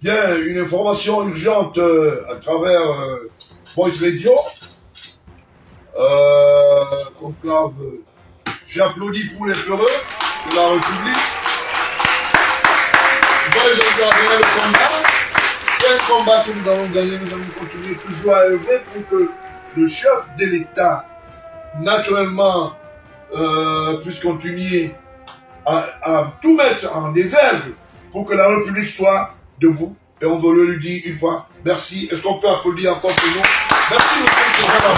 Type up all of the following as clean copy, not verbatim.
Bien, une information urgente à travers Voice Radio. Conclave, j'applaudis pour les peureux de la République. Voice Radio le combat. C'est un combat que nous allons gagner. Nous allons continuer toujours à œuvrer pour que le chef de l'État, naturellement, puisse continuer à tout mettre en désordre pour que la République soit debout. Et on veut lui dire une fois, merci. Est-ce qu'on peut applaudir encore pour nous? Merci monsieur le président.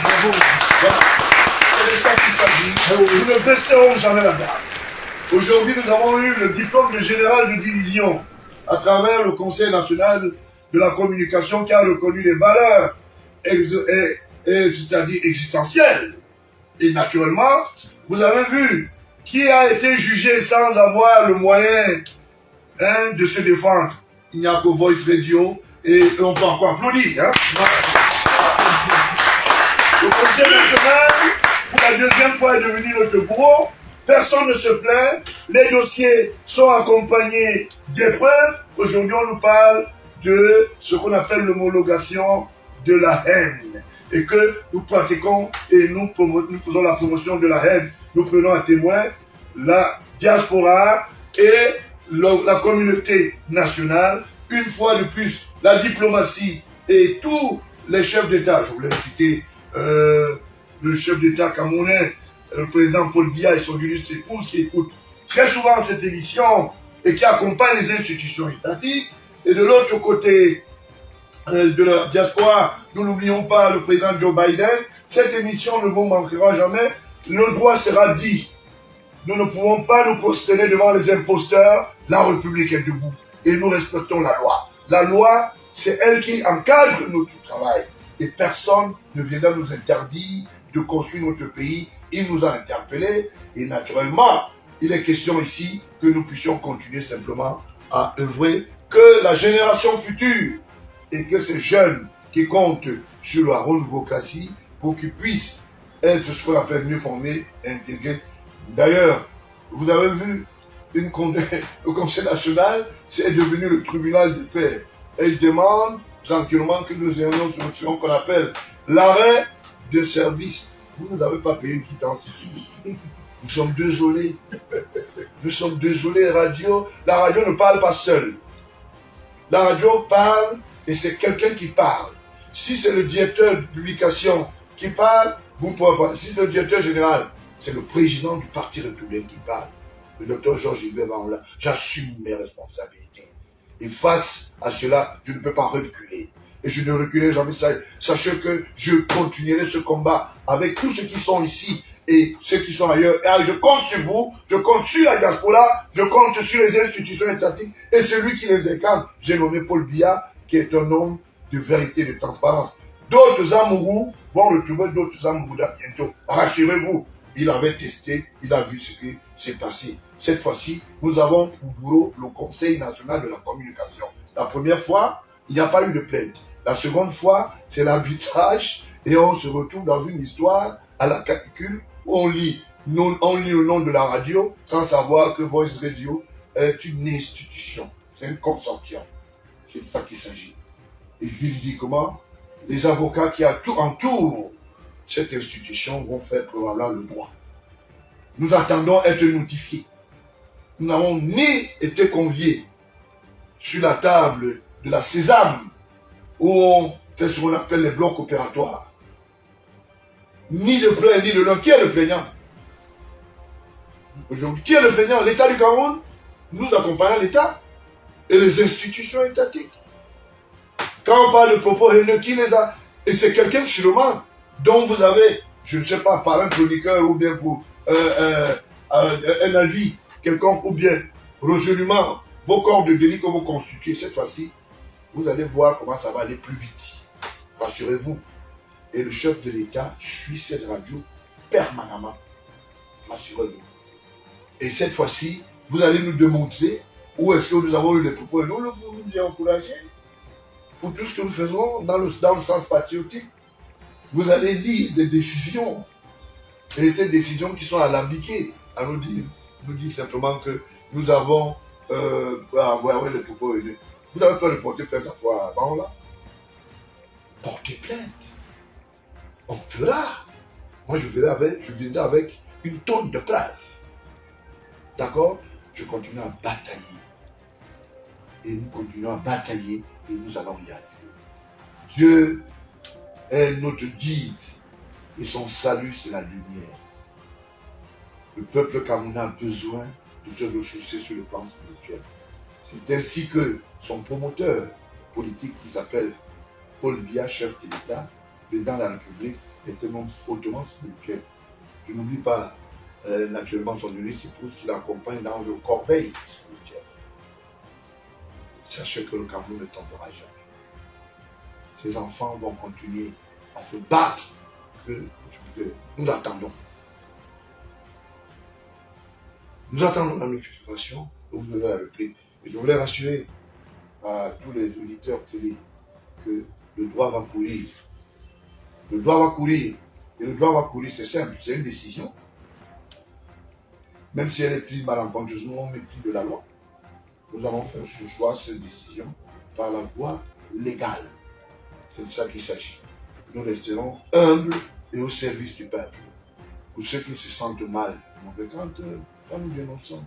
Bravo. Voilà. C'est de ça qu'il s'agit. Nous ne baisserons jamais la garde. Aujourd'hui, nous avons eu le diplôme de général de division à travers le Conseil national de la communication qui a reconnu les valeurs c'est-à-dire existentielles. Et naturellement, vous avez vu qui a été jugé sans avoir le moyen de se défendre. Il n'y a que Voice Radio et on peut encore applaudir. Le Conseil national, pour la deuxième fois, est devenu notre bourreau. Personne ne se plaint. Les dossiers sont accompagnés d'épreuves. Aujourd'hui, on nous parle de ce qu'on appelle l'homologation de la haine. Et que nous pratiquons et nous faisons la promotion de la haine. Nous prenons à témoin la diaspora et la communauté nationale. Une fois de plus, la diplomatie et tous les chefs d'État, je voulais citer le chef d'État camerounais, le président Paul Biya et son illustre épouse qui écoutent très souvent cette émission et qui accompagnent les institutions étatiques. Et de l'autre côté de la diaspora, nous n'oublions pas le président Joe Biden. Cette émission ne vous manquera jamais. Le droit sera dit. Nous ne pouvons pas nous prosterner devant les imposteurs. La République est debout et nous respectons la loi. La loi, c'est elle qui encadre notre travail. Et personne ne viendra nous interdire de construire notre pays. Il nous a interpellés et naturellement, il est question ici que nous puissions continuer simplement à œuvrer, que la génération future et que ces jeunes qui comptent sur la renouvelocratie pour qu'ils puissent être ce qu'on appelle mieux formés, intégrés. D'ailleurs, vous avez vu, le Conseil national, c'est devenu le tribunal des pairs. Et il demande tranquillement que nous ayons ce qu'on appelle l'arrêt de service. Vous n'avez pas payé une quittance ici. Nous sommes désolés. Nous sommes désolés, radio. La radio ne parle pas seule. La radio parle et c'est quelqu'un qui parle. Si c'est le directeur de publication qui parle, vous ne pouvez pas. Si c'est le directeur général, c'est le président du Parti républicain qui parle. Le docteur Georges Gilbert Baoula. J'assume mes responsabilités. Et face à cela, je ne peux pas reculer. Et je ne reculerai jamais ça. Sachez que je continuerai ce combat avec tous ceux qui sont ici et ceux qui sont ailleurs. Et je compte sur vous, je compte sur la diaspora, je compte sur les institutions étatiques et celui qui les incarne. J'ai nommé Paul Biya, qui est un homme de vérité, de transparence. D'autres amoureux vont retrouver d'autres amoureux bientôt. Rassurez-vous, il avait testé, il a vu ce qui s'est passé. Cette fois-ci, nous avons au boulot le Conseil national de la communication. La première fois, il n'y a pas eu de plainte. La seconde fois, c'est l'arbitrage et on se retrouve dans une histoire à la canicule où on lit le nom de la radio sans savoir que Voice Radio est une institution. C'est un consortium. C'est de ça qu'il s'agit. Et je lui dis comment les avocats qui entourent cette institution vont faire prévaloir le droit. Nous attendons être notifiés. Nous n'avons ni été conviés sur la table de la Sésame où on fait ce qu'on appelle les blocs opératoires. Ni de plainte, ni de l'un. Qui est le plaignant? Aujourd'hui, qui est le plaignant? L'État du Cameroun. Nous accompagnons l'État et les institutions étatiques. Quand on parle de propos haineux, qui les a? Et c'est quelqu'un sûrement dont vous avez, je ne sais pas, par un chroniqueur ou bien pour un avis quelconque ou bien résolument vos corps de délit que vous constituez cette fois-ci, vous allez voir comment ça va aller plus vite. Rassurez-vous. Et le chef de l'État suit cette radio permanemment. Rassurez-vous. Et cette fois-ci, vous allez nous démontrer où est-ce que nous avons eu les propos. Et nous nous encouragés pour tout ce que nous faisons dans le sens patriotique. Vous allez lire des décisions. Et ces décisions qui sont alambiquées, à nous dire simplement que nous avons avoir les propos haineux. Vous avez peur de porter plainte à quoi avant là? Portez plainte. On fera. Moi, je viendrai avec une tonne de preuves. D'accord? Je continue à batailler. Et nous continuons à batailler et nous allons y arriver. Dieu est notre guide et son salut, c'est la lumière. Le peuple camerounais a besoin de se ressourcer sur le plan spirituel. C'est ainsi que son promoteur politique qui s'appelle Paul Biya, chef de l'État, président de la République, est un homme hautement spirituel. Je n'oublie pas naturellement son unique épouse qui l'accompagne dans le corbeil spirituel. Sachez que le Cameroun ne tombera jamais. Ses enfants vont continuer à se battre que nous attendons. Nous attendons la notification, nous voulons la réplique. Et je voulais rassurer à tous les auditeurs télé que le droit va courir. Le droit va courir. Et le droit va courir, c'est simple, c'est une décision. Même si elle est prise malencontreusement au mépris de la loi, nous allons faire ce soir cette décision par la voie légale. C'est de ça qu'il s'agit. Nous resterons humbles et au service du peuple. Pour ceux qui se sentent mal, quand nous dénonçons,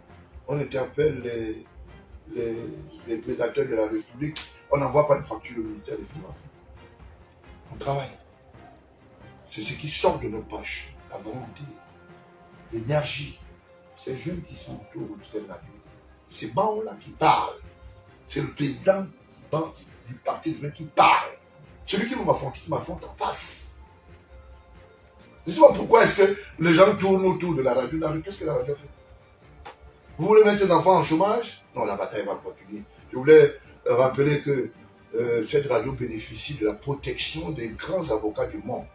on interpelle les prédateurs de la République, on n'envoie pas une facture au ministère des Finances. On travaille. C'est ce qui sort de nos poches, la volonté, l'énergie. Ces jeunes qui sont autour du ciel de la vie, ces bancs-là qui parlent. C'est le président du parti de qui parle. Celui qui m'affronte en face. Je ne sais pas pourquoi est-ce que les gens tournent autour de la radio. Qu'est-ce que la radio fait? Vous voulez mettre ces enfants en chômage? Non, la bataille va continuer. Je voulais rappeler que cette radio bénéficie de la protection des grands avocats du monde.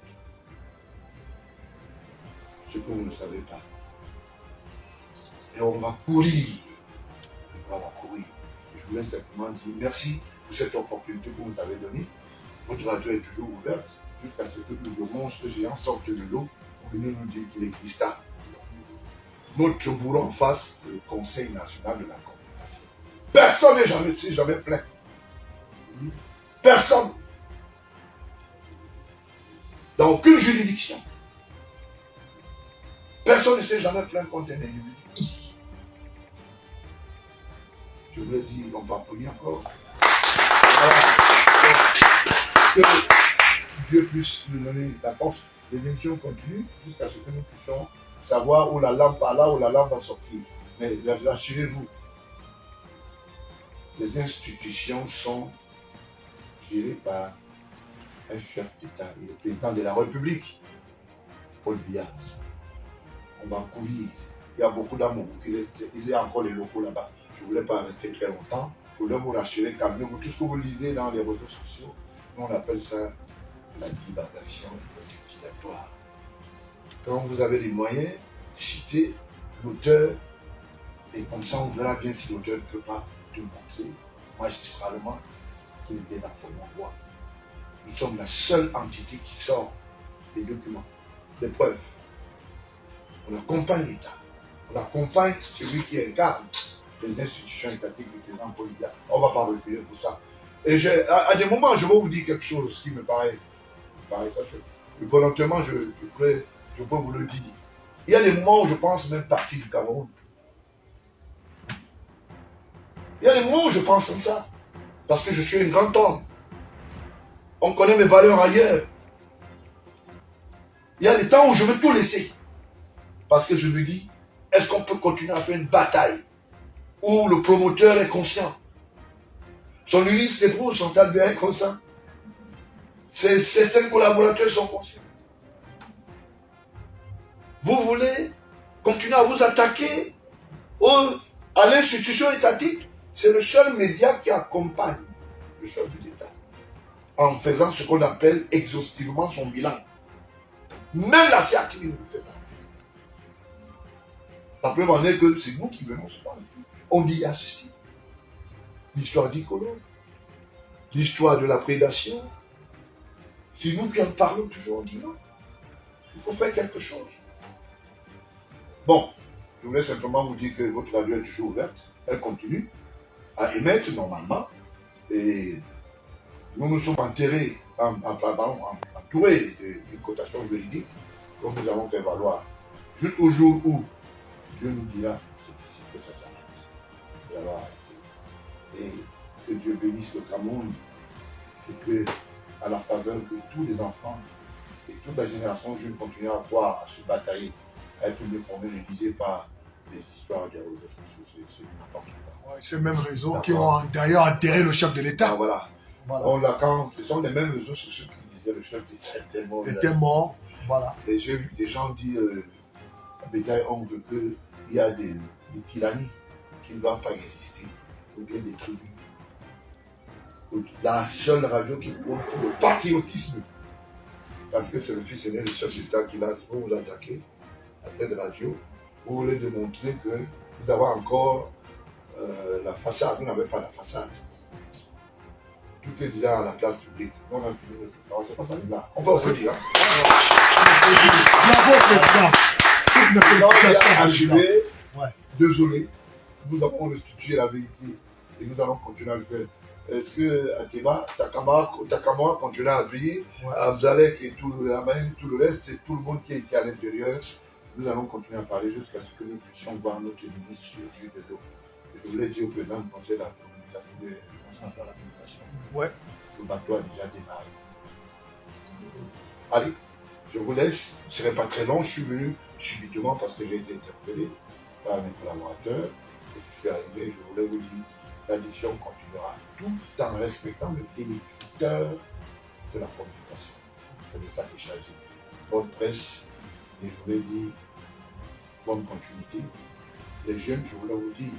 Ce que vous ne savez pas. Et on va courir. On va courir. Je voulais simplement dire merci pour cette opportunité que vous nous avez donnée. Votre radio est toujours ouverte jusqu'à ce que le monstre géant sorte de l'eau pour venir nous dire qu'il existe. Notre bourreau en face, c'est le Conseil national de la communication. Personne n'est jamais plein. Personne. Dans aucune juridiction. Personne ne s'est jamais plaint contre un individu ici. Je voulais dire, on va prier encore. Que Dieu puisse nous donner la force. Les émissions continuent jusqu'à ce que nous puissions savoir où la lampe va là, où la lampe va sortir. Mais rassurez-vous, les institutions sont gérées par un chef d'État et le président de la République, Paul Biya. On va courir. Il y a beaucoup d'amour. Il y a encore les locaux là-bas. Je ne voulais pas rester très longtemps. Je voulais vous rassurer, calmez-vous. Tout ce que vous lisez dans les réseaux sociaux, on appelle ça la divagation utilisatoire. Quand vous avez les moyens, citez l'auteur et comme ça on verra bien si l'auteur ne peut pas démontrer magistralement qu'il était dans son endroit. Nous sommes la seule entité qui sort des documents, des preuves. On accompagne l'État. On accompagne celui qui incarne les institutions étatiques du président Paul Biya. On ne va pas reculer pour ça. Et à des moments, je vais vous dire quelque chose qui me paraît fâcheux. Et volontairement, je peux vous le dire. Il y a des moments où je pense même partir du Cameroun. Il y a des moments où je pense comme ça. Parce que je suis un grand homme. On connaît mes valeurs ailleurs. Il y a des temps où je veux tout laisser. Parce que je me dis, est-ce qu'on peut continuer à faire une bataille où le promoteur est conscient? Son unique épouse, son talibé est conscient. Certains collaborateurs sont conscients. Vous voulez continuer à vous attaquer à l'institution étatique? C'est le seul média qui accompagne le chef de l'État en faisant ce qu'on appelle exhaustivement son bilan. Même la CRTV ne le fait pas. La preuve en est que c'est nous qui venons souvent ici. On dit il y a ceci. L'histoire d'Icolo, l'histoire de la prédation. C'est nous qui en parlons toujours. On dit non. Il faut faire quelque chose. Bon, je voulais simplement vous dire que votre radio est toujours ouverte. Elle continue à émettre normalement. Et nous nous sommes entourés d'une cotation juridique que nous allons faire valoir jusqu'au jour où Dieu nous dira c'est ici que ça s'arrête. Nous allons arrêter. Et que Dieu bénisse le Cameroun et que, à la faveur de tous les enfants et toute la génération jeune continuer à croire, à se batailler, à être mieux formés, ne disait pas des histoires des réseaux sociaux, c'est n'importe quoi. Ouais, ces mêmes réseaux qui ont d'ailleurs enterré le chef de l'État. Ah, voilà. Voilà. Ce sont les mêmes réseaux sociaux qui disaient le chef d'État était mort. Voilà. Et j'ai vu des gens dire à bétail ongle qu'il y a des tyrannies qui ne doivent pas exister, ou bien des tribus. La seule radio qui prône le patriotisme, parce que c'est le fils aîné, le chef d'État qui l'a, pour vous attaquer à cette radio, pour vous démontrer que vous avez encore la façade, vous n'avez pas la façade. Tout est déjà à la place publique. On a fini notre travail, c'est pas ça là. On peut aussi dire. Bravo, président. Toutes mes félicitations. Achevé. Ouais. Désolé. Nous avons restitué la vérité et nous allons continuer à le faire. Est-ce que Ateba, Takamwa continue à vivre, Abzalek et tout le reste, et tout le monde qui est ici à l'intérieur, nous allons continuer à parler jusqu'à ce que nous puissions voir notre ministre surgir de l'eau. Je voulais dire au président du conseil de la communication, ouais. Le bateau a déjà démarré. Allez, je vous laisse, ce ne serait pas très long, je suis venu subitement parce que j'ai été interpellé par mes collaborateurs, et je suis arrivé, je voulais vous dire, l'addiction continuera tout en respectant le téléspectateur de la communication. C'est de ça qu'il s'agit. Bonne presse, et je voulais dire, bonne continuité. Les jeunes, je voulais vous dire,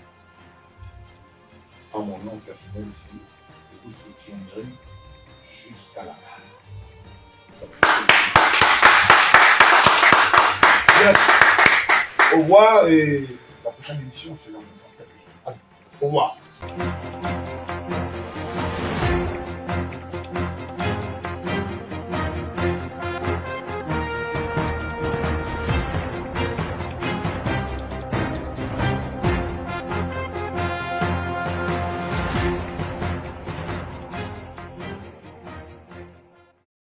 en mon nom personnel ici, je vous soutiendrai jusqu'à la fin. Bien. Au revoir et la prochaine émission, c'est dans le temps. Allez, au revoir.